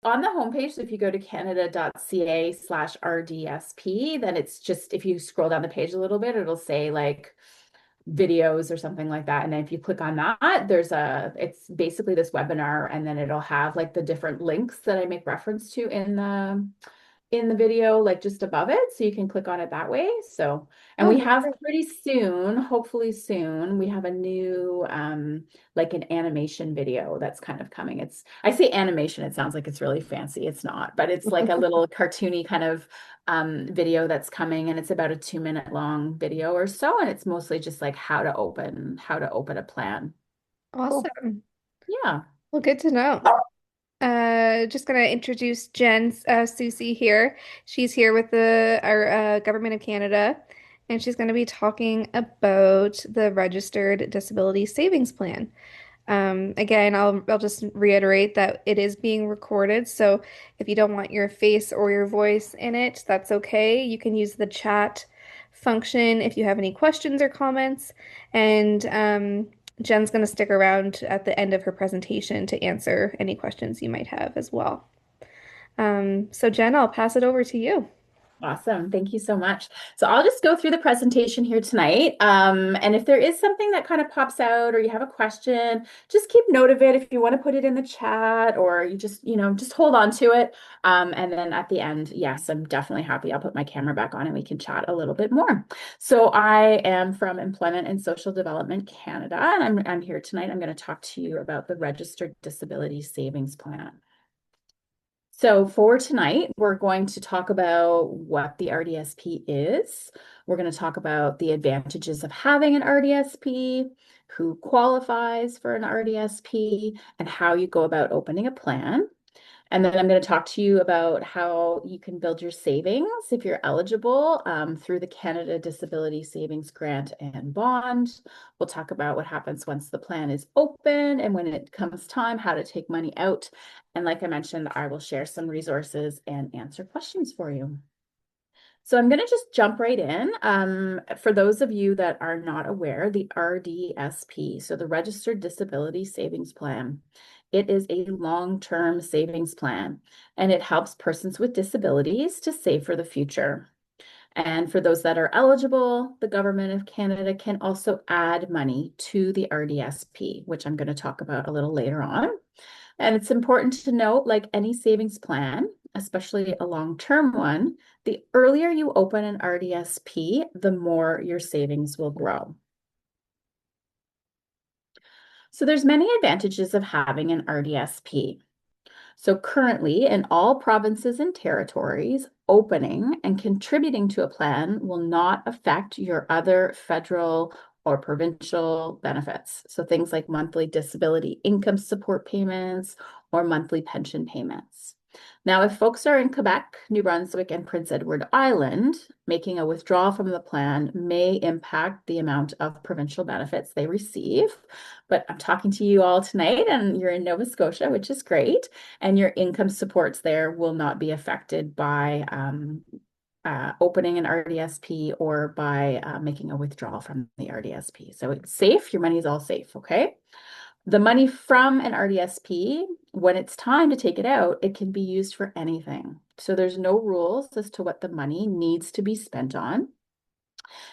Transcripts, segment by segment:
on the homepage, so if you go to canada.ca/RDSP, then it's just, if you scroll down the page a little bit, it'll say like videos or something like that. And then if you click on that, it's basically this webinar, and then it'll have like the different links that I make reference to in the video, like just above it. So you can click on it that way. So, and Oh, we that's have great. pretty soon, hopefully soon, we have a new, like an animation video that's kind of coming. I say animation, it sounds like it's really fancy. It's not, but it's like a little cartoony kind of video that's coming, and it's about a 2 minute long video or so. And it's mostly just like how to open a plan. Cool. Awesome. Yeah. Well, good to know. Just gonna introduce Jen Susie here. She's here with the our Government of Canada, and she's gonna be talking about the Registered Disability Savings Plan. Again, I'll just reiterate that it is being recorded, so if you don't want your face or your voice in it, that's okay. You can use the chat function if you have any questions or comments, and Jen's going to stick around at the end of her presentation to answer any questions you might have as well. So Jen, I'll pass it over to you. Awesome. Thank you so much. So I'll just go through the presentation here tonight. And if there is something that kind of pops out or you have a question, just keep note of it if you want to put it in the chat, or you just, just hold on to it. And then at the end, yes, I'm definitely happy. I'll put my camera back on and we can chat a little bit more. So I am from Employment and Social Development Canada, and I'm here tonight. I'm going to talk to you about the Registered Disability Savings Plan. So for tonight, we're going to talk about what the RDSP is. We're going to talk about the advantages of having an RDSP, who qualifies for an RDSP, and how you go about opening a plan. And then I'm going to talk to you about how you can build your savings if you're eligible through the Canada Disability Savings Grant and Bond. We'll talk about what happens once the plan is open and when it comes time, how to take money out. And like I mentioned, I will share some resources and answer questions for you. So I'm going to just jump right in. For those of you that are not aware, the RDSP, so the Registered Disability Savings Plan, it is a long-term savings plan, and it helps persons with disabilities to save for the future. And for those that are eligible, the Government of Canada can also add money to the RDSP, which I'm going to talk about a little later on. And it's important to note, like any savings plan, especially a long-term one, the earlier you open an RDSP, the more your savings will grow. So there's many advantages of having an RDSP. So currently, in all provinces and territories, opening and contributing to a plan will not affect your other federal or provincial benefits. So things like monthly disability income support payments or monthly pension payments. Now, if folks are in Quebec, New Brunswick, and Prince Edward Island, making a withdrawal from the plan may impact the amount of provincial benefits they receive. But I'm talking to you all tonight, and you're in Nova Scotia, which is great, and your income supports there will not be affected by opening an RDSP or by making a withdrawal from the RDSP. So it's safe, your money is all safe, okay? The money from an RDSP, when it's time to take it out, it can be used for anything. So there's no rules as to what the money needs to be spent on.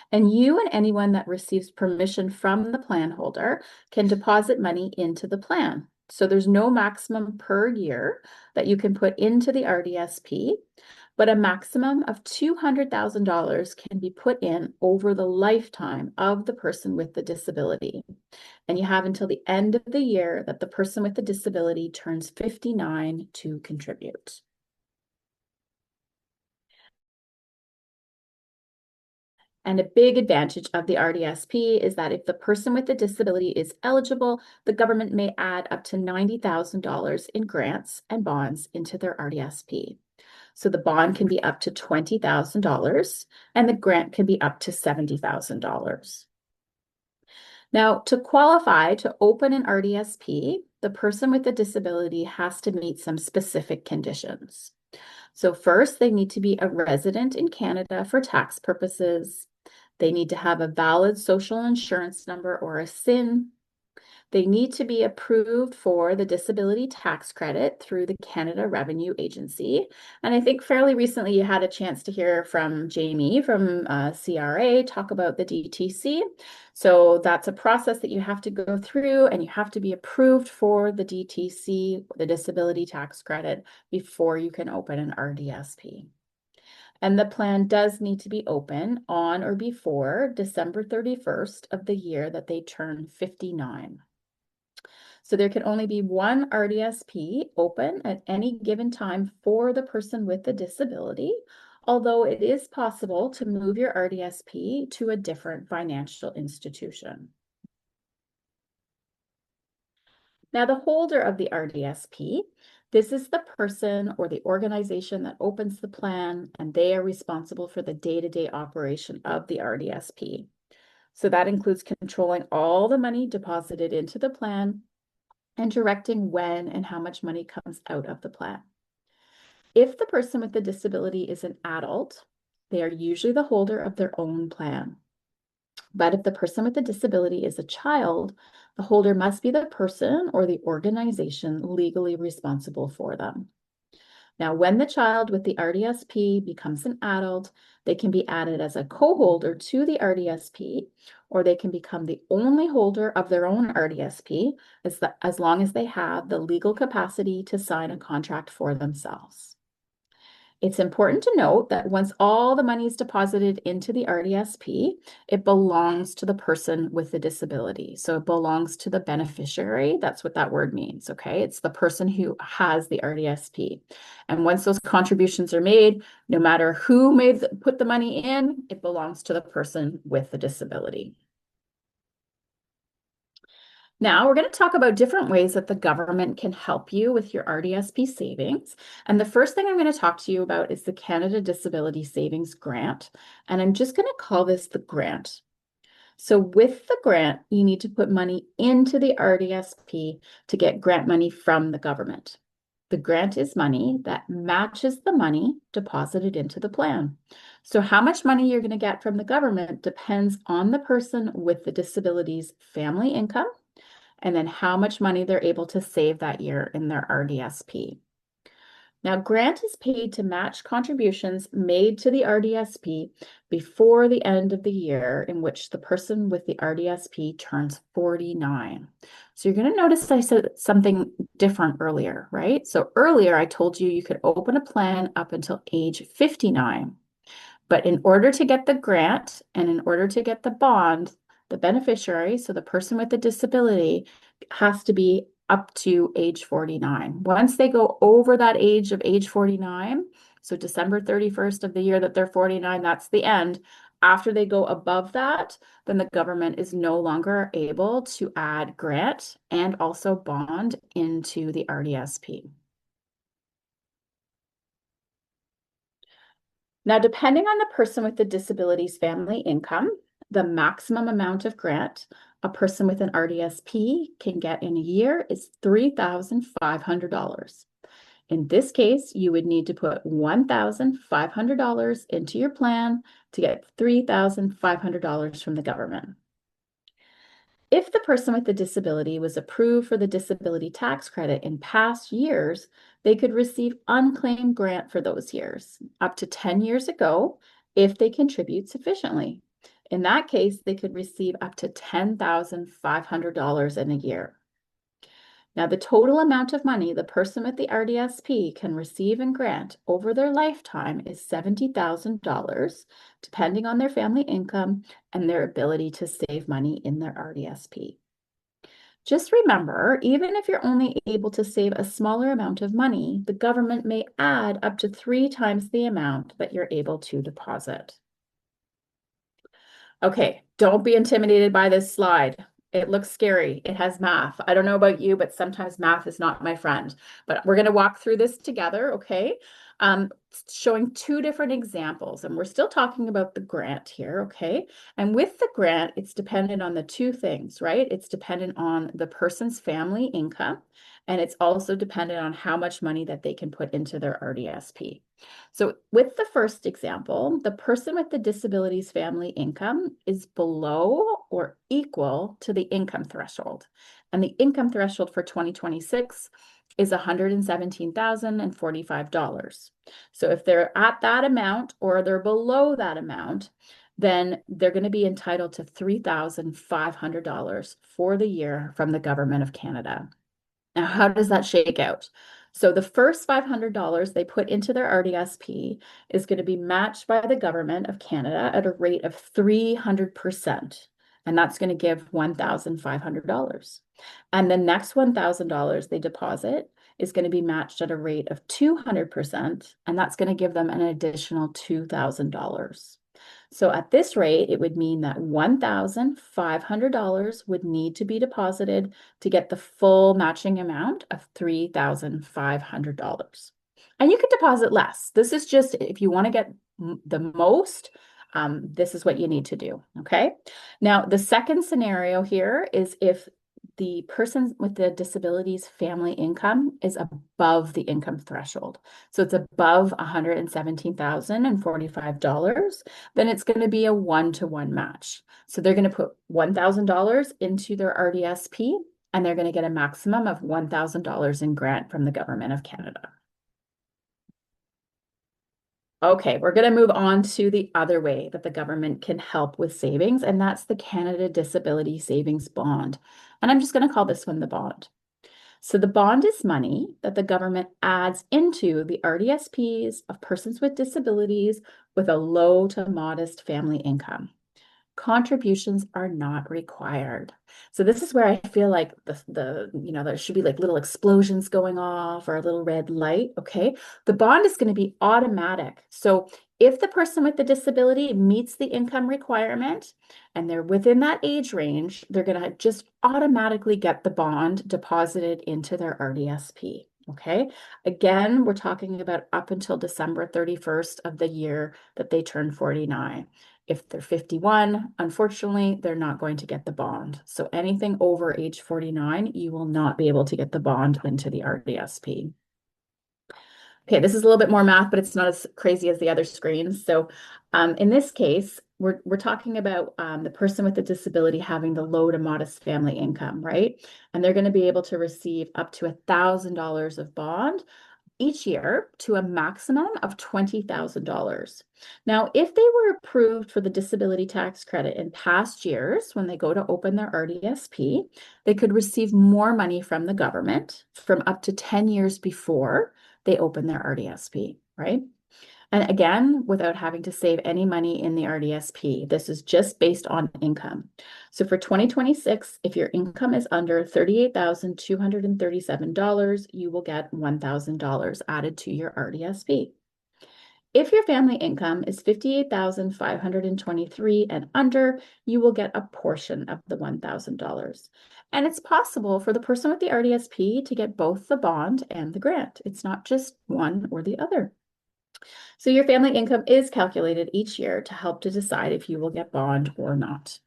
And you and anyone that receives permission from the plan holder can deposit money into the plan. So there's no maximum per year that you can put into the RDSP, but a maximum of $200,000 can be put in over the lifetime of the person with the disability. And you have until the end of the year that the person with the disability turns 59 to contribute. And a big advantage of the RDSP is that if the person with the disability is eligible, the government may add up to $90,000 in grants and bonds into their RDSP. So the bond can be up to $20,000 and the grant can be up to $70,000. Now, to qualify to open an RDSP, the person with the disability has to meet some specific conditions. So first, they need to be a resident in Canada for tax purposes. They need to have a valid social insurance number or a SIN. They need to be approved for the disability tax credit through the Canada Revenue Agency. And I think fairly recently you had a chance to hear from Jamie from CRA talk about the DTC. So that's a process that you have to go through, and you have to be approved for the DTC, the disability tax credit, before you can open an RDSP. And the plan does need to be open on or before December 31st of the year that they turn 59. So there can only be one RDSP open at any given time for the person with the disability, although it is possible to move your RDSP to a different financial institution. Now, the holder of the RDSP, this is the person or the organization that opens the plan, and they are responsible for the day-to-day operation of the RDSP. So that includes controlling all the money deposited into the plan and directing when and how much money comes out of the plan. If the person with the disability is an adult, they are usually the holder of their own plan. But if the person with the disability is a child, the holder must be the person or the organization legally responsible for them. Now, when the child with the RDSP becomes an adult, they can be added as a co-holder to the RDSP, or they can become the only holder of their own RDSP as long as they have the legal capacity to sign a contract for themselves. It's important to note that once all the money is deposited into the RDSP, it belongs to the person with the disability. So it belongs to the beneficiary. That's what that word means, okay? It's the person who has the RDSP. And once those contributions are made, no matter who put the money in, it belongs to the person with the disability. Now we're going to talk about different ways that the government can help you with your RDSP savings. And the first thing I'm going to talk to you about is the Canada Disability Savings Grant. And I'm just going to call this the grant. So with the grant, you need to put money into the RDSP to get grant money from the government. The grant is money that matches the money deposited into the plan. So how much money you're going to get from the government depends on the person with the disability's family income, and then how much money they're able to save that year in their RDSP. Now, grant is paid to match contributions made to the RDSP before the end of the year in which the person with the RDSP turns 49. So you're going to notice I said something different earlier, right? So earlier I told you you could open a plan up until age 59. But in order to get the grant and in order to get the bond, the beneficiary, so the person with the disability, has to be up to age 49. Once they go over that age 49, so December 31st of the year that they're 49, that's the end. After they go above that, then the government is no longer able to add grant and also bond into the RDSP. Now, depending on the person with the disability's family income, the maximum amount of grant a person with an RDSP can get in a year is $3,500. In this case, you would need to put $1,500 into your plan to get $3,500 from the government. If the person with the disability was approved for the disability tax credit in past years, they could receive unclaimed grant for those years, up to 10 years ago, if they contribute sufficiently. In that case, they could receive up to $10,500 in a year. Now, the total amount of money the person with the RDSP can receive in grant over their lifetime is $70,000, depending on their family income and their ability to save money in their RDSP. Just remember, even if you're only able to save a smaller amount of money, the government may add up to 3 times the amount that you're able to deposit. Okay, don't be intimidated by this slide. It looks scary. It has math. I don't know about you, but sometimes math is not my friend. But we're going to walk through this together, okay? Showing 2 different examples, and we're still talking about the grant here, okay? And with the grant, it's dependent on the 2 things, right? It's dependent on the person's family income, and it's also dependent on how much money that they can put into their RDSP. So with the first example, the person with the disability's family income is below or equal to the income threshold. And the income threshold for 2026 is $117,045. So if they're at that amount or they're below that amount, then they're going to be entitled to $3,500 for the year from the Government of Canada. Now, how does that shake out? So the first $500 they put into their RDSP is going to be matched by the Government of Canada at a rate of 300%. And that's going to give $1,500. And the next $1,000 they deposit is going to be matched at a rate of 200%. And that's going to give them an additional $2,000. So at this rate, it would mean that $1,500 would need to be deposited to get the full matching amount of $3,500. And you could deposit less. This is just if you want to get the most, this is what you need to do. Okay. Now, the second scenario here is if the person with the disabilities family income is above the income threshold. So it's above $117,045, then it's going to be a one-to-one match. So they're going to put $1,000 into their RDSP and they're going to get a maximum of $1,000 in grant from the Government of Canada. Okay, we're going to move on to the other way that the government can help with savings, and that's the Canada Disability Savings Bond. And I'm just going to call this one the bond. So the bond is money that the government adds into the RDSPs of persons with disabilities with a low to modest family income. Contributions are not required. So this is where I feel like there should be like little explosions going off or a little red light. Okay. The bond is going to be automatic. So if the person with the disability meets the income requirement and they're within that age range, they're going to just automatically get the bond deposited into their RDSP. Okay. Again, we're talking about up until December 31st of the year that they turn 49. If they're 51, unfortunately, they're not going to get the bond. So anything over age 49, you will not be able to get the bond into the RDSP. Okay, this is a little bit more math, but it's not as crazy as the other screens. So in this case, we're talking about the person with the disability having the low to modest family income, right? And they're going to be able to receive up to $1,000 of bond each year to a maximum of $20,000. Now, if they were approved for the disability tax credit in past years, when they go to open their RDSP, they could receive more money from the government from up to 10 years before they open their RDSP, right? And again, without having to save any money in the RDSP. This is just based on income. So for 2026, if your income is under $38,237, you will get $1,000 added to your RDSP. If your family income is $58,523 and under, you will get a portion of the $1,000. And it's possible for the person with the RDSP to get both the bond and the grant. It's not just one or the other. So your family income is calculated each year to help to decide if you will get bond or not.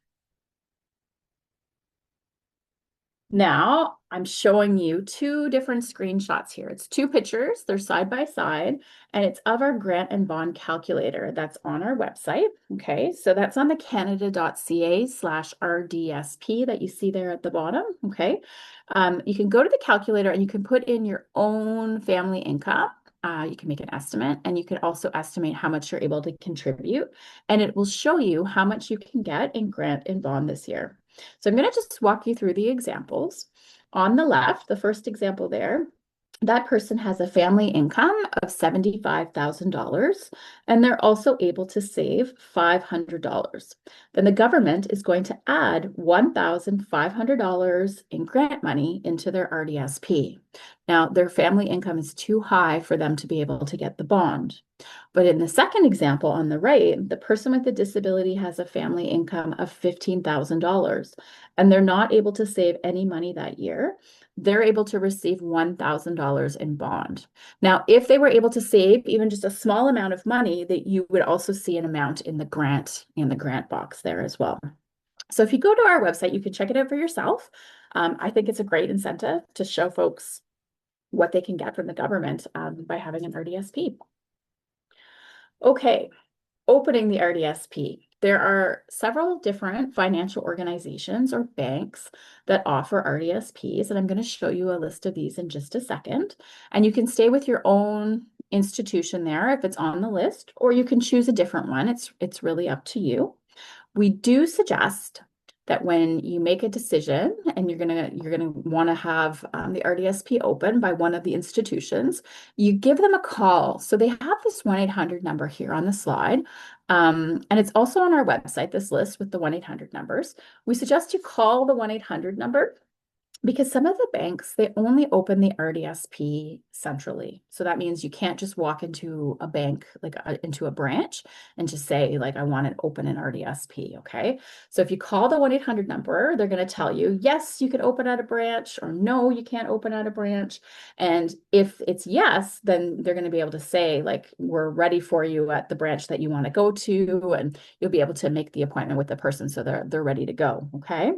Now, I'm showing you two different screenshots here. It's two pictures, they're side by side, and it's of our grant and bond calculator that's on our website. Okay, so that's on the canada.ca/RDSP that you see there at the bottom. Okay, you can go to the calculator and you can put in your own family income. You can make an estimate and you can also estimate how much you're able to contribute, and it will show you how much you can get in grant and bond this year. So I'm going to just walk you through the examples. On the left, the first example there, that person has a family income of $75,000 and they're also able to save $500. Then the government is going to add $1,500 in grant money into their RDSP. Now, their family income is too high for them to be able to get the bond. But in the second example on the right, the person with the disability has a family income of $15,000 and they're not able to save any money that year. They're able to receive $1,000 in bond. Now, if they were able to save even just a small amount of money, that you would also see an amount in the grant box there as well. So if you go to our website, you can check it out for yourself. I think it's a great incentive to show folks what they can get from the government by having an RDSP. Okay, opening the RDSP. There are several different financial organizations or banks that offer RDSPs, and I'm going to show you a list of these in just a second. And you can stay with your own institution there if it's on the list, or you can choose a different one. It's really up to you. We do suggest that when you make a decision and you're gonna want to have the RDSP open by one of the institutions, you give them a call. So they have this 1-800 number here on the slide. And it's also on our website, this list with the 1-800 numbers. We suggest you call the 1-800 number because some of the banks, they only open the RDSP centrally. So that means you can't just walk into a bank, like into a branch and just say, like, I want to open an RDSP, okay? So if you call the 1-800 number, they're going to tell you, yes, you can open at a branch, or no, you can't open at a branch. And if it's yes, then they're going to be able to say, like, we're ready for you at the branch that you want to go to, and you'll be able to make the appointment with the person so they're ready to go, okay?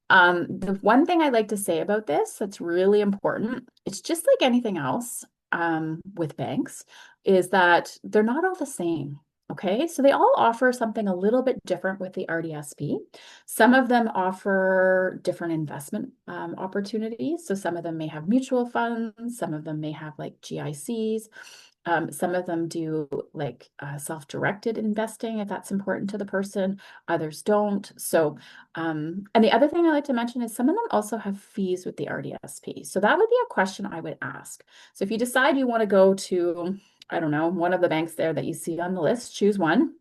The one thing I like to say about this that's really important, it's just like anything else with banks, is that they're not all the same. Okay, so they all offer something a little bit different with the RDSP. Some of them offer different investment opportunities. So some of them may have mutual funds, some of them may have like GICs. Some of them do like self-directed investing if that's important to the person. Others don't. So and the other thing I like to mention is some of them also have fees with the RDSP. So that would be a question I would ask. So if you decide you want to go to, I don't know, one of the banks there that you see on the list, choose one.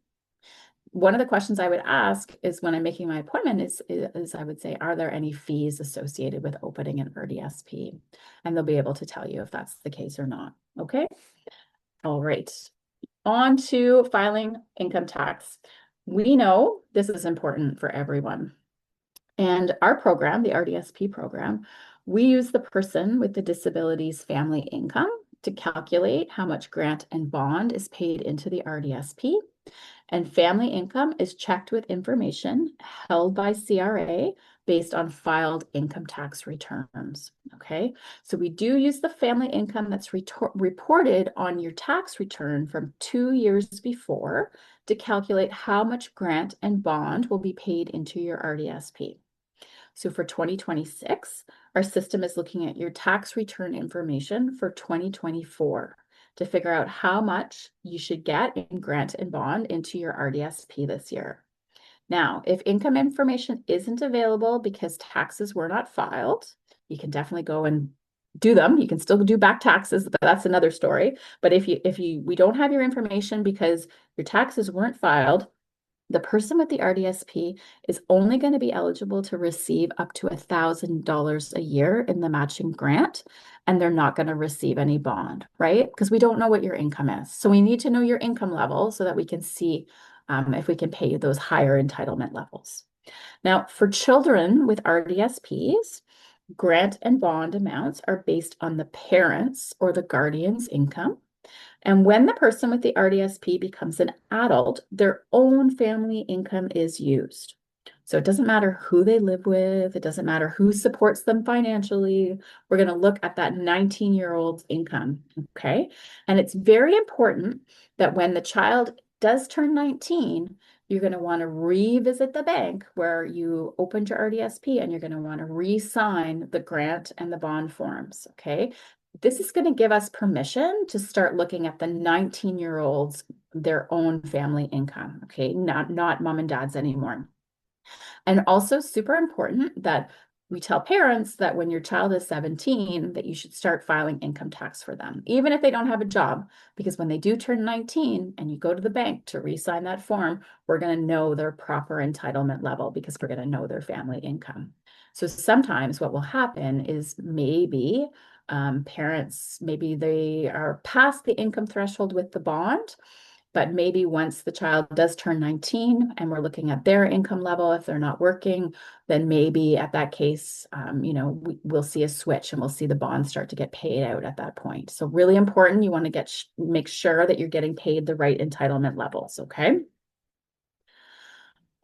One of the questions I would ask is when I'm making my appointment is I would say, are there any fees associated with opening an RDSP? And they'll be able to tell you if that's the case or not. Okay. All right. On to filing income tax. We know this is important for everyone. And our program, the RDSP program, we use the person with the disabilities family income to calculate how much grant and bond is paid into the RDSP. And family income is checked with information held by CRA based on filed income tax returns. Okay, so we do use the family income that's reported on your tax return from 2 years before to calculate how much grant and bond will be paid into your RDSP. So for 2026, our system is looking at your tax return information for 2024 to figure out how much you should get in grant and bond into your RDSP this year. Now, if income information isn't available because taxes were not filed, you can definitely go and do them. You can still do back taxes, but that's another story. But if we don't have your information because your taxes weren't filed, the person with the RDSP is only going to be eligible to receive up to $1,000 a year in the matching grant, and they're not going to receive any bond, right? Because we don't know what your income is. So we need to know your income level so that we can see if we can pay you those higher entitlement levels. Now, for children with RDSPs, grant and bond amounts are based on the parents' or the guardian's income. And when the person with the RDSP becomes an adult, their own family income is used. So it doesn't matter who they live with, it doesn't matter who supports them financially. We're going to look at that 19-year-old's income, okay? And it's very important that when the child does turn 19, you're going to want to revisit the bank where you opened your RDSP and you're going to want to re-sign the grant and the bond forms, okay? This is going to give us permission to start looking at the 19-year-olds, their own family income, okay? Not mom and dad's anymore. And also super important that we tell parents that when your child is 17, that you should start filing income tax for them, even if they don't have a job, because when they do turn 19 and you go to the bank to re-sign that form, we're going to know their proper entitlement level because we're going to know their family income. So sometimes what will happen is maybe parents, maybe they are past the income threshold with the bond, but maybe once the child does turn 19 and we're looking at their income level, if they're not working, then maybe at that case, we'll see a switch and we'll see the bond start to get paid out at that point. So really important, you want to make sure that you're getting paid the right entitlement levels, okay?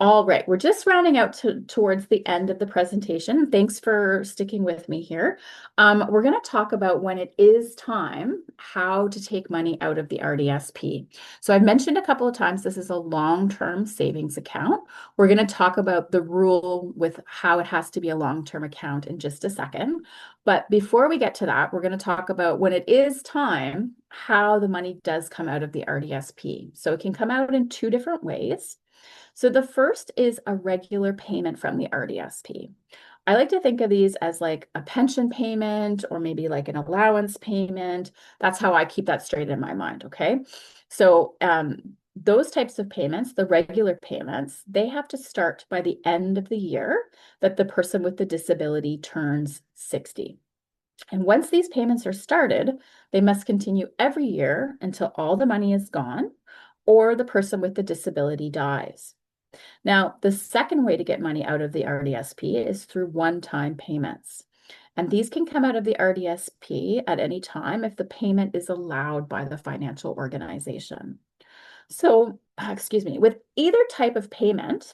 All right, we're just rounding out towards the end of the presentation. Thanks for sticking with me here. We're going to talk about when it is time, how to take money out of the RDSP. So I've mentioned a couple of times this is a long-term savings account. We're going to talk about the rule with how it has to be a long-term account in just a second. But before we get to that, we're going to talk about when it is time, how the money does come out of the RDSP. So it can come out in two different ways. So the first is a regular payment from the RDSP. I like to think of these as like a pension payment or maybe like an allowance payment. That's how I keep that straight in my mind, okay? So those types of payments, the regular payments, they have to start by the end of the year that the person with the disability turns 60. And once these payments are started, they must continue every year until all the money is gone or the person with the disability dies. Now, the second way to get money out of the RDSP is through one-time payments. And these can come out of the RDSP at any time if the payment is allowed by the financial organization. So, excuse me, with either type of payment,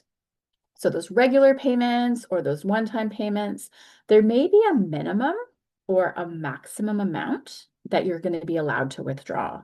so those regular payments or those one-time payments, there may be a minimum or a maximum amount that you're going to be allowed to withdraw.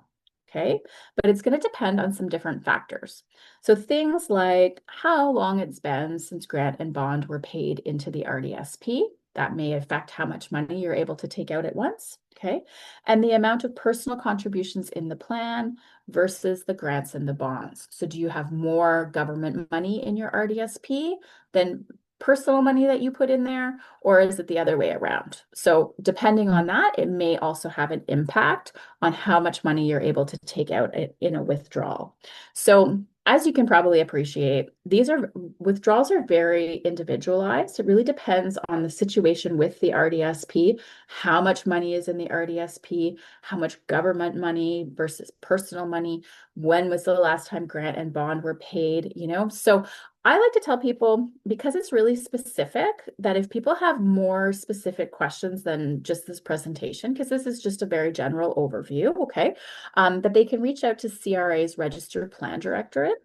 Okay, but it's going to depend on some different factors. So things like how long it's been since grant and bond were paid into the RDSP. That may affect how much money you're able to take out at once. Okay, and the amount of personal contributions in the plan versus the grants and the bonds. So do you have more government money in your RDSP than personal money that you put in there, or is it the other way around? So depending on that, it may also have an impact on how much money you're able to take out in a withdrawal. So as you can probably appreciate, these are withdrawals are very individualized. It really depends on the situation with the RDSP, how much money is in the RDSP, how much government money versus personal money, when was the last time grant and bond were paid, you know? So I like to tell people, because it's really specific, that if people have more specific questions than just this presentation, because this is just a very general overview, okay, that they can reach out to CRA's Registered Plan Directorate.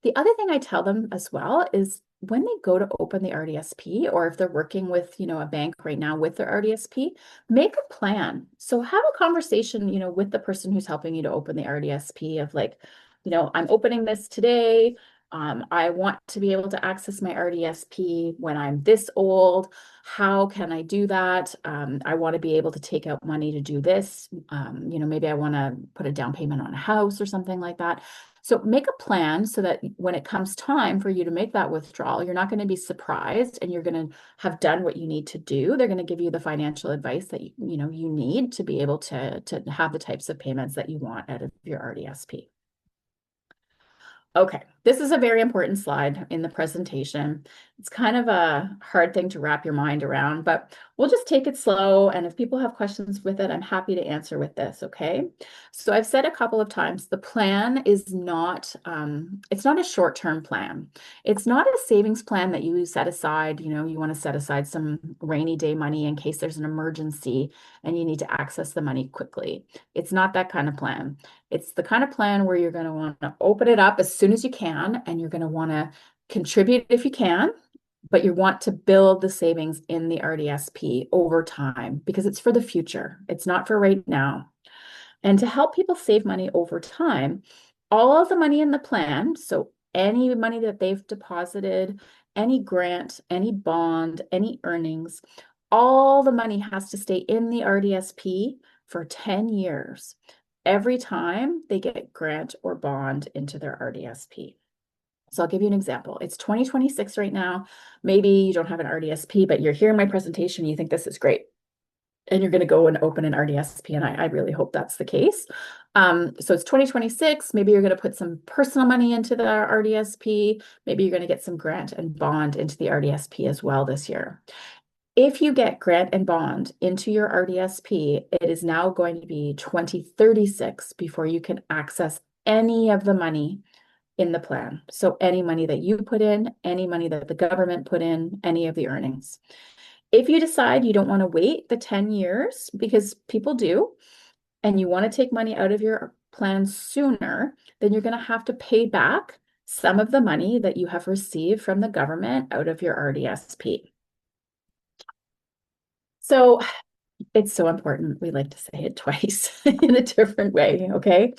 The other thing I tell them as well is when they go to open the RDSP, or if they're working with, a bank right now with their RDSP, make a plan. So have a conversation, with the person who's helping you to open the RDSP of like, I'm opening this today. I want to be able to access my RDSP when I'm this old. How can I do that? I want to be able to take out money to do this. Maybe I want to put a down payment on a house or something like that. So make a plan so that when it comes time for you to make that withdrawal, you're not going to be surprised and you're going to have done what you need to do. They're going to give you the financial advice that you need to be able to have the types of payments that you want out of your RDSP. Okay, this is a very important slide in the presentation. It's kind of a hard thing to wrap your mind around, but we'll just take it slow. And if people have questions with it, I'm happy to answer with this, okay? So I've said a couple of times, the plan is not, it's not a short-term plan. It's not a savings plan that you set aside, you want to set aside some rainy day money in case there's an emergency and you need to access the money quickly. It's not that kind of plan. It's the kind of plan where you're going to want to open it up as soon as you can, and you're going to want to contribute if you can, but you want to build the savings in the RDSP over time because it's for the future. It's not for right now. And to help people save money over time, all of the money in the plan, so any money that they've deposited, any grant, any bond, any earnings, all the money has to stay in the RDSP for 10 years every time they get grant or bond into their RDSP. So I'll give you an example. It's 2026 right now. Maybe you don't have an RDSP, but you're hearing my presentation and you think this is great. And you're going to go and open an RDSP, and I really hope that's the case. So it's 2026. Maybe you're going to put some personal money into the RDSP. Maybe you're going to get some grant and bond into the RDSP as well this year. If you get grant and bond into your RDSP, it is now going to be 2036 before you can access any of the money in the plan. So any money that you put in, any money that the government put in, any of the earnings. If you decide you don't want to wait the 10 years, because people do, and you want to take money out of your plan sooner, then you're going to have to pay back some of the money that you have received from the government out of your RDSP. So it's so important. We like to say it twice in a different way, okay?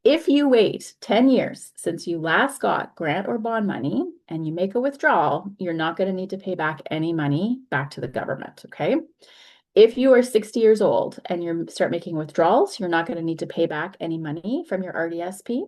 If you wait 10 years since you last got grant or bond money and you make a withdrawal, you're not going to need to pay back any money back to the government, okay? If you are 60 years old and you start making withdrawals, you're not going to need to pay back any money from your RDSP.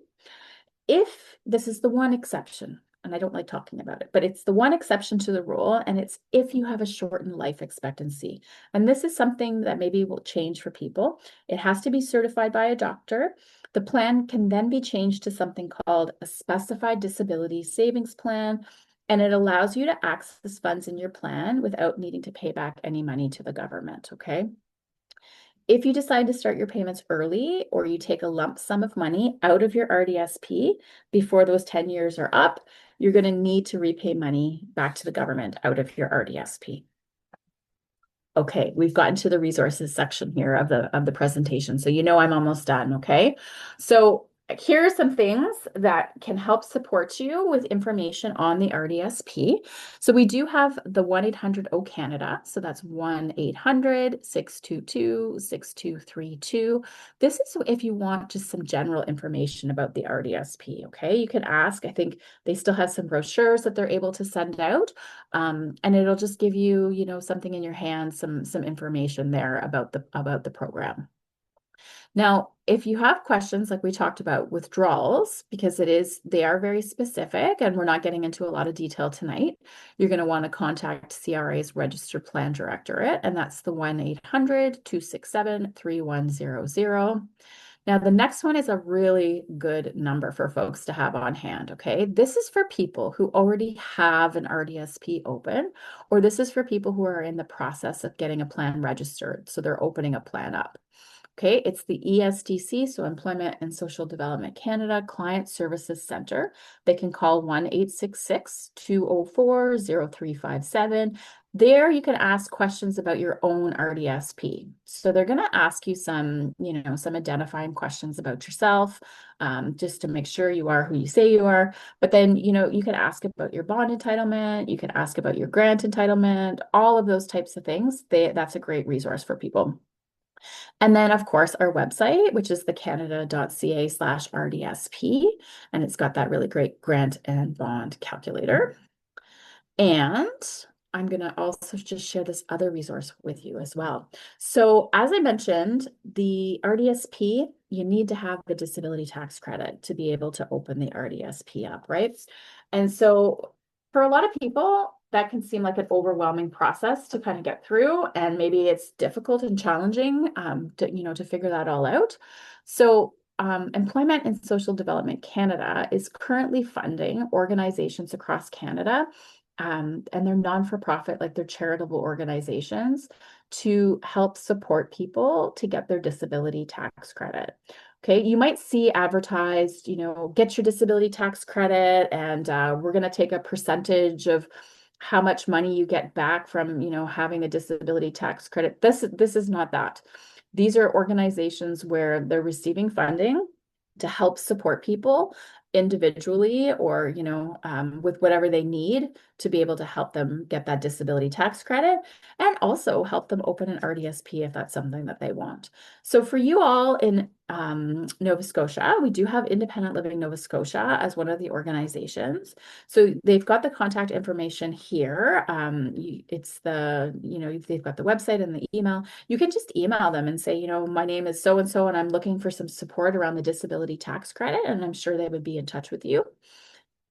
If this is the one exception, and I don't like talking about it, but it's the one exception to the rule, and it's if you have a shortened life expectancy. And this is something that maybe will change for people. It has to be certified by a doctor. The plan can then be changed to something called a specified disability savings plan, and it allows you to access funds in your plan without needing to pay back any money to the government, okay? If you decide to start your payments early or you take a lump sum of money out of your RDSP before those 10 years are up, you're going to need to repay money back to the government out of your RDSP. Okay, we've gotten to the resources section here of the presentation. So you know I'm almost done, okay? So here are some things that can help support you with information on the RDSP. So we do have the 1-800-O-Canada. So that's 1-800-622-6232. This is if you want just some general information about the RDSP, okay? You can ask. I think they still have some brochures that they're able to send out. And it'll just give you, something in your hand, some information there about the program. Now, if you have questions like we talked about withdrawals, because they are very specific and we're not getting into a lot of detail tonight, you're going to want to contact CRA's Registered Plan Directorate, and that's the 1-800-267-3100. Now, the next one is a really good number for folks to have on hand, okay? This is for people who already have an RDSP open, or this is for people who are in the process of getting a plan registered. So they're opening a plan up. Okay, it's the ESDC, so Employment and Social Development Canada Client Services Center. They can call 1-866-204-0357. There you can ask questions about your own RDSP. So they're going to ask you some identifying questions about yourself, just to make sure you are who you say you are. But then, you can ask about your bond entitlement, you can ask about your grant entitlement, all of those types of things. That's a great resource for people. And then, of course, our website, which is thecanada.ca/RDSP, and it's got that really great grant and bond calculator. And I'm going to also just share this other resource with you as well. So as I mentioned, the RDSP, you need to have the disability tax credit to be able to open the RDSP up, right? And so for a lot of people, that can seem like an overwhelming process to kind of get through, and maybe it's difficult and challenging to figure that all out. So Employment and Social Development Canada is currently funding organizations across Canada, and they're non-for-profit, like they're charitable organizations, to help support people to get their disability tax credit. Okay, you might see advertised, get your disability tax credit, and we're going to take a percentage of how much money you get back from, having a disability tax credit. This is not that. These are organizations where they're receiving funding to help support people individually or, with whatever they need to be able to help them get that disability tax credit, and also help them open an RDSP if that's something that they want. So for you all in Nova Scotia, we do have Independent Living Nova Scotia as one of the organizations. So they've got the contact information here. They've got the website and the email. You can just email them and say, my name is so-and-so, and I'm looking for some support around the disability tax credit, and I'm sure they would be in touch with you.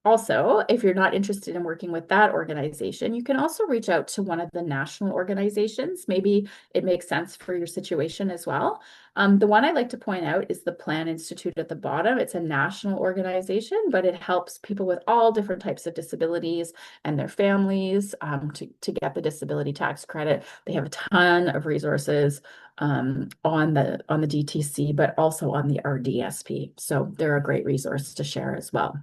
Also, if you're not interested in working with that organization, you can also reach out to one of the national organizations. Maybe it makes sense for your situation as well. The one I like to point out is the Plan Institute at the bottom. It's a national organization, but it helps people with all different types of disabilities and their families to get the disability tax credit. They have a ton of resources on the DTC, but also on the RDSP. So they're a great resource to share as well.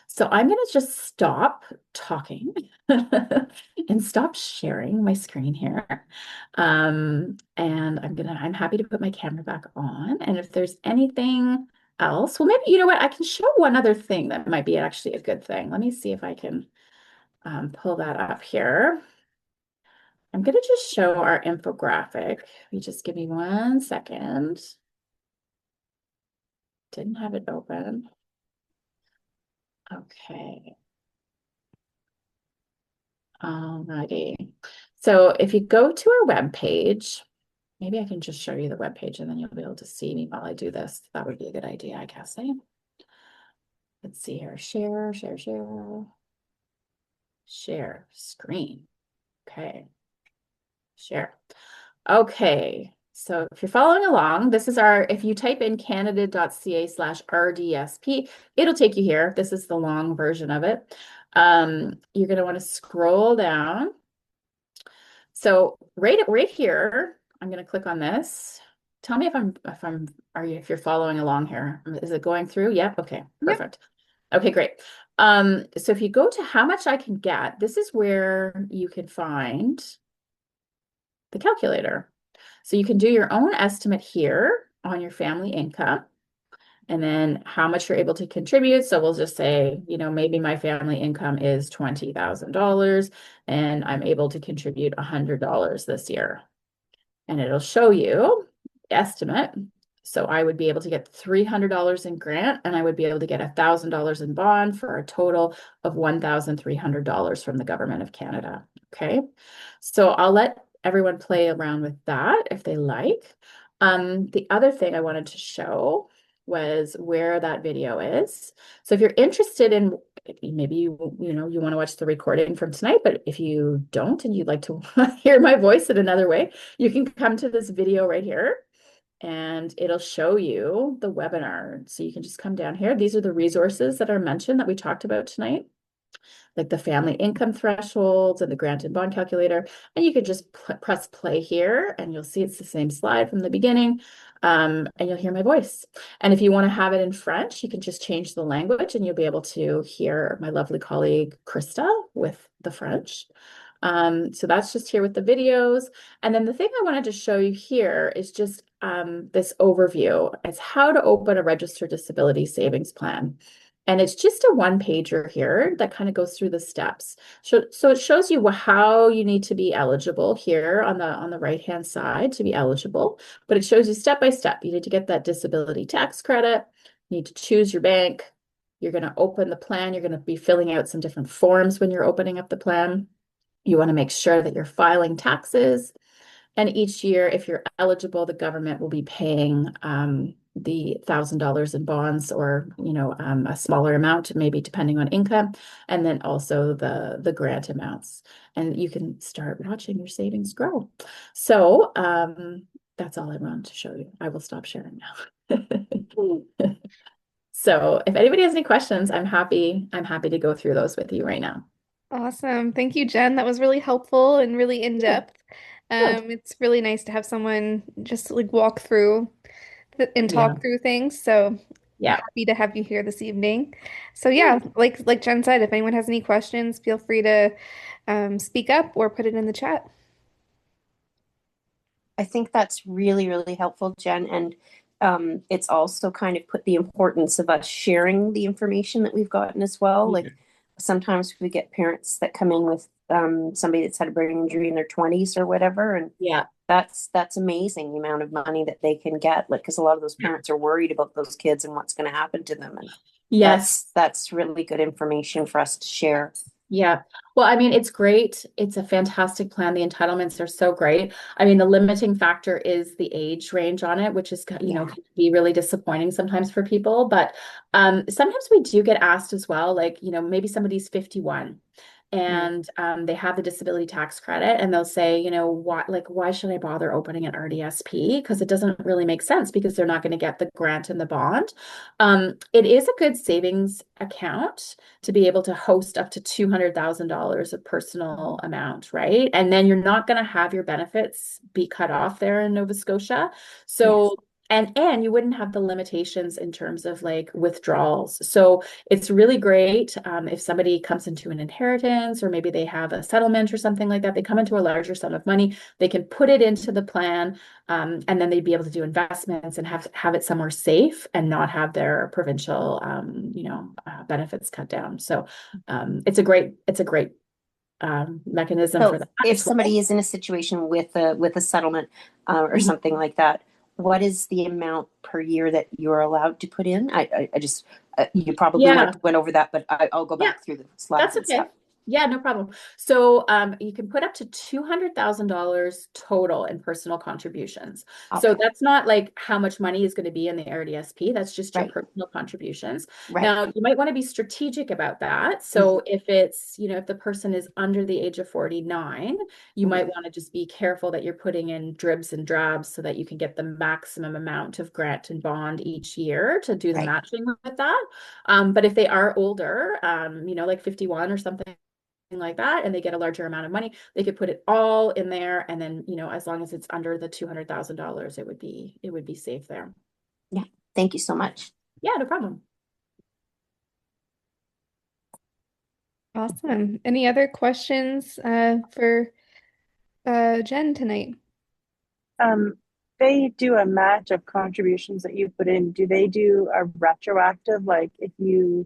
So I'm going to just stop talking and stop sharing my screen here. And I'm happy to put my camera back on. And if there's anything else? Well, maybe, you know what? I can show one other thing that might be actually a good thing. Let me see if I can pull that up here. I'm going to just show our infographic. You just give me 1 second. Didn't have it open. Okay. Alrighty. So if you go to our web page, maybe I can just show you the web page and then you'll be able to see me while I do this. That would be a good idea, I guess. Eh? Let's see here. Share, share, share, share screen. Okay. Share. Okay. So if you're following along, this is our, if you type in canada.ca/RDSP, it'll take you here. This is the long version of it. You're going to want to scroll down. So right here, I'm going to click on this. Tell me if you're following along here. Is it going through? Yep. Okay, Yep. perfect. Okay, great. So if you go to how much I can get, this is where you can find the calculator. So you can do your own estimate here on your family income and then how much you're able to contribute. So we'll just say, maybe my family income is $20,000 and I'm able to contribute $100 this year. And it'll show you the estimate. So I would be able to get $300 in grant and I would be able to get $1,000 in bond for a total of $1,300 from the government of Canada. Okay. So I'll let everyone play around with that if they like. The other thing I wanted to show was where that video is. So if you're interested in maybe you want to watch the recording from tonight, but if you don't and you'd like to hear my voice in another way, you can come to this video right here and it'll show you the webinar. So you can just come down here. These are the resources that are mentioned that we talked about tonight, like the family income thresholds and the grant and bond calculator. And you could just press play here and you'll see it's the same slide from the beginning. And you'll hear my voice. And if you want to have it in French, you can just change the language and you'll be able to hear my lovely colleague Krista with the French. So that's just here with the videos. And then the thing I wanted to show you here is just this overview. It's how to open a registered disability savings plan. And it's just a one-pager here that kind of goes through the steps. So it shows you how you need to be eligible here on the right-hand side to be eligible, but it shows you step by step. You need to get that disability tax credit. You need to choose your bank. You're going to open the plan. You're going to be filling out some different forms when you're opening up the plan. You want to make sure that you're filing taxes. And each year, if you're eligible, the government will be paying the $1,000 in bonds or, a smaller amount, maybe depending on income, and then also the grant amounts. And you can start watching your savings grow. So that's all I wanted to show you. I will stop sharing now. So if anybody has any questions, I'm happy to go through those with you right now. Awesome. Thank you, Jen. That was really helpful and really Good, in-depth. good. It's really nice to have someone just like walk through and Yeah, talk through things. So yeah. happy to have you here this evening. So yeah, Good. like Jen said, if anyone has any questions, feel free to speak up or put it in the chat. I think that's really, really helpful, Jen. And it's also kind of put the importance of us sharing the information that we've gotten as well. Yeah. Like sometimes we get parents that come in with somebody that's had a brain injury in their 20s or whatever. And Yeah. that's amazing the amount of money that they can get. Like, because a lot of those parents are worried about those kids and what's going to happen to them. And Yes. that's really good information for us to share. Yeah. Well, I mean, it's great. It's a fantastic plan. The entitlements are so great. I mean, the limiting factor is the age range on it, which is, Yeah. can be really disappointing sometimes for people. But sometimes we do get asked as well, like, maybe somebody's 51 Mm. and they have the disability tax credit and they'll say, why should I bother opening an RDSP? Because it doesn't really make sense because they're not going to get the grant and the bond. It is a good savings account to be able to host up to $200,000 of personal amount, right? And then you're not going to have your benefits be cut off there in Nova Scotia. Yes. So And you wouldn't have the limitations in terms of like withdrawals. So it's really great if somebody comes into an inheritance or maybe they have a settlement or something like that, they come into a larger sum of money, they can put it into the plan, and then they'd be able to do investments and have it somewhere safe and not have their provincial benefits cut down. So it's a great mechanism for So that if as well. somebody is in a situation with a settlement or Mhm. something like that, what is the amount per year that you're allowed to put in? I just you probably Yeah, went over that, but I'll go yeah. back through the slides That's and stuff. okay. Yeah, no problem. So you can put up to $200,000 total in personal contributions. So Okay, that's not like how much money is going to be in the RDSP. That's just your right, personal contributions. right. Now, you might want to be strategic about that. Hmm. So if it's, if the person is under the age of 49, you Hmm. might want to just be careful that you're putting in dribs and drabs so that you can get the maximum amount of grant and bond each year to do the Right. matching with that. But if they are older, like 51 or something like that, and they get a larger amount of money, they could put it all in there. And then, as long as it's under the $200,000, it would be safe there. Yeah. Thank you so much. Yeah, no problem. Awesome. Any other questions for Jen tonight? Um, they do a match of contributions that you put in. Do they do a retroactive, like if you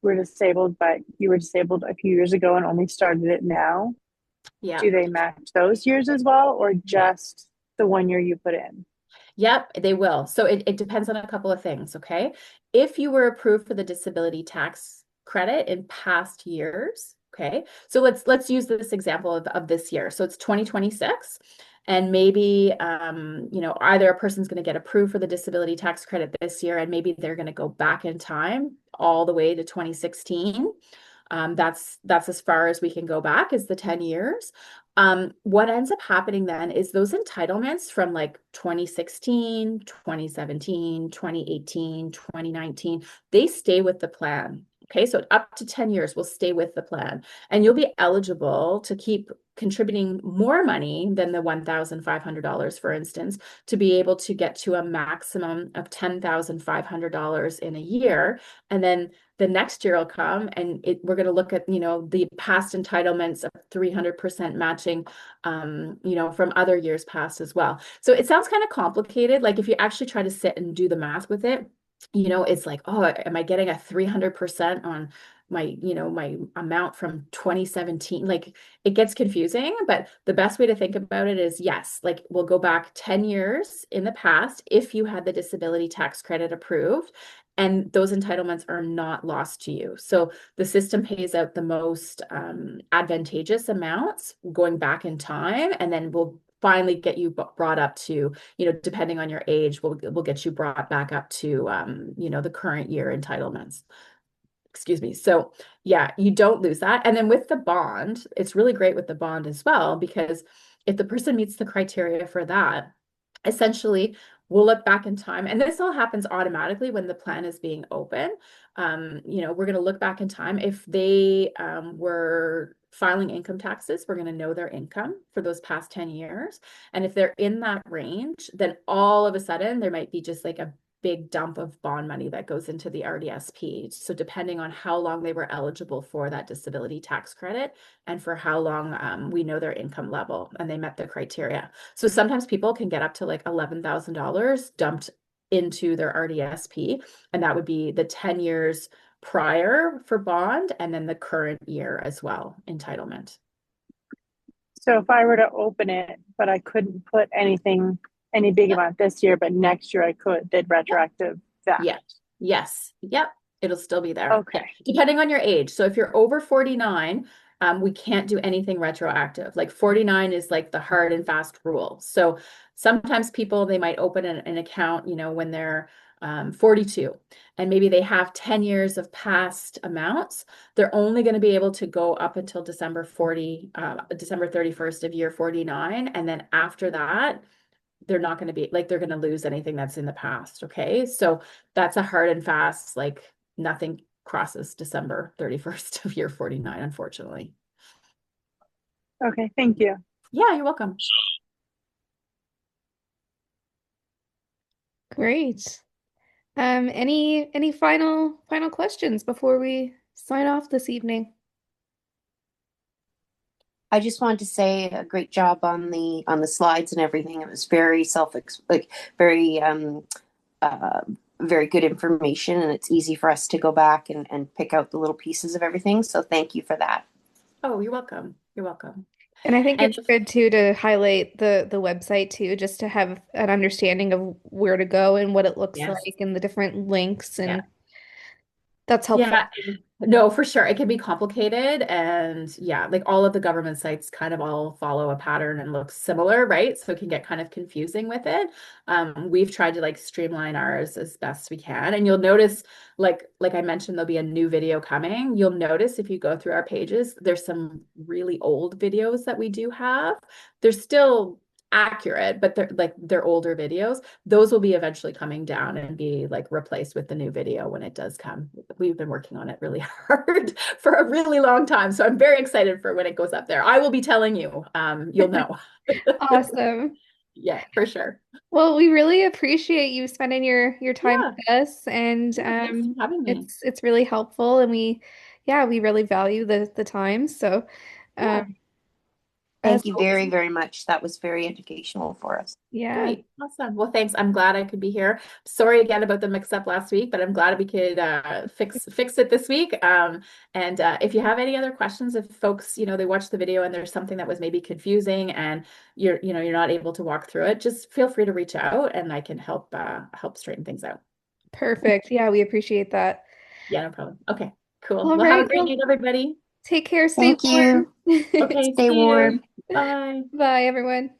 were disabled, but you were disabled a few years ago and only started it now? Yeah. Do they match those years as well, or just the 1 year you put in? Yep, they will. So it depends on a couple of things, okay? If you were approved for the disability tax credit in past years, okay? So let's use this example of this year. So it's 2026, and maybe either a person's going to get approved for the disability tax credit this year, and maybe they're going to go back in time all the way to 2016. That's as far as we can go back is the 10 years. What ends up happening then is those entitlements from like 2016, 2017, 2018, 2019, they stay with the plan. Okay, so up to 10 years will stay with the plan, and you'll be eligible to keep contributing more money than the $1,500, for instance, to be able to get to a maximum of $10,500 in a year. And then the next year will come and we're going to look at, the past entitlements of 300% matching, from other years past as well. So it sounds kind of complicated. Like if you actually try to sit and do the math with it, it's like, oh, am I getting a 300% on my amount from 2017? Like it gets confusing, but the best way to think about it is yes, like we'll go back 10 years in the past if you had the disability tax credit approved, and those entitlements are not lost to you. So the system pays out the most advantageous amounts going back in time, and then we'll finally get you brought up to, depending on your age, we'll get you brought back up to, the current year entitlements. Excuse me. So yeah, you don't lose that. And then with the bond, it's really great with the bond as well, because if the person meets the criteria for that, essentially we'll look back in time, and this all happens automatically when the plan is being open. We're going to look back in time. If they were filing income taxes, we're going to know their income for those past 10 years. And if they're in that range, then all of a sudden there might be just like a big dump of bond money that goes into the RDSP. So depending on how long they were eligible for that disability tax credit and for how long we know their income level and they met the criteria. So sometimes people can get up to like $11,000 dumped into their RDSP, and that would be the 10 years prior for bond and then the current year as well, entitlement. So if I were to open it, but I couldn't put any big Yep. amount this year, but next year I could, they'd Yep. retroactive that. Yeah. Yes. Yep. It'll still be there. Yeah. Okay. Depending on your age. So if you're over 49, we can't do anything retroactive. Like 49 is like the hard and fast rule. So sometimes people, they might open an account, when they're 42, and maybe they have 10 years of past amounts. They're only going to be able to go up until December 31st of year 49. And then after that, they're not going to be like, they're going to lose anything that's in the past. Okay. So that's a hard and fast, like nothing crosses December 31st of year 49, unfortunately. Okay. Thank you. Yeah, you're welcome. Great. Any final questions before we sign off this evening? I just wanted to say a great job on the slides and everything. It was very like very uh, very good information, and it's easy for us to go back and pick out the little pieces of everything. So thank you for that. Oh, you're welcome. You're welcome. And I think And it's good too to highlight the website too, just to have an understanding of where to go and what it looks yes, like and the different links, yeah. and that's helpful. Yeah, no, for sure. It can be complicated. And yeah, like all of the government sites kind of all follow a pattern and look similar, right? So it can get kind of confusing with it. We've tried to like streamline ours as best we can. And you'll notice, like I mentioned, there'll be a new video coming. You'll notice if you go through our pages, there's some really old videos that we do have. They're still accurate, but they're older videos. Those will be eventually coming down and be like replaced with the new video when it does come. We've been working on it really hard for a really long time. So I'm very excited for when it goes up there. I will be telling you. You'll know. Awesome. Yeah, for sure. Well, we really appreciate you spending your time Yeah. with us, and Yeah. Thanks for having me. it's really helpful, and we really value the time. So, um, Yeah. as Thank you always, very, very much. That was very educational for us. yeah, Great. Awesome. Well, thanks. I'm glad I could be here. Sorry again about the mix up last week, but I'm glad we could fix it this week. And if you have any other questions, if folks, they watch the video and there's something that was maybe confusing and you're not able to walk through it, just feel free to reach out and I can help straighten things out. perfect. Yeah, we appreciate that. Yeah, no problem. Okay, cool. All Well, have a right. great Well, night, everybody. take care. Stay Thank warm. you. Okay, Stay see you. warm. Bye. Bye, everyone.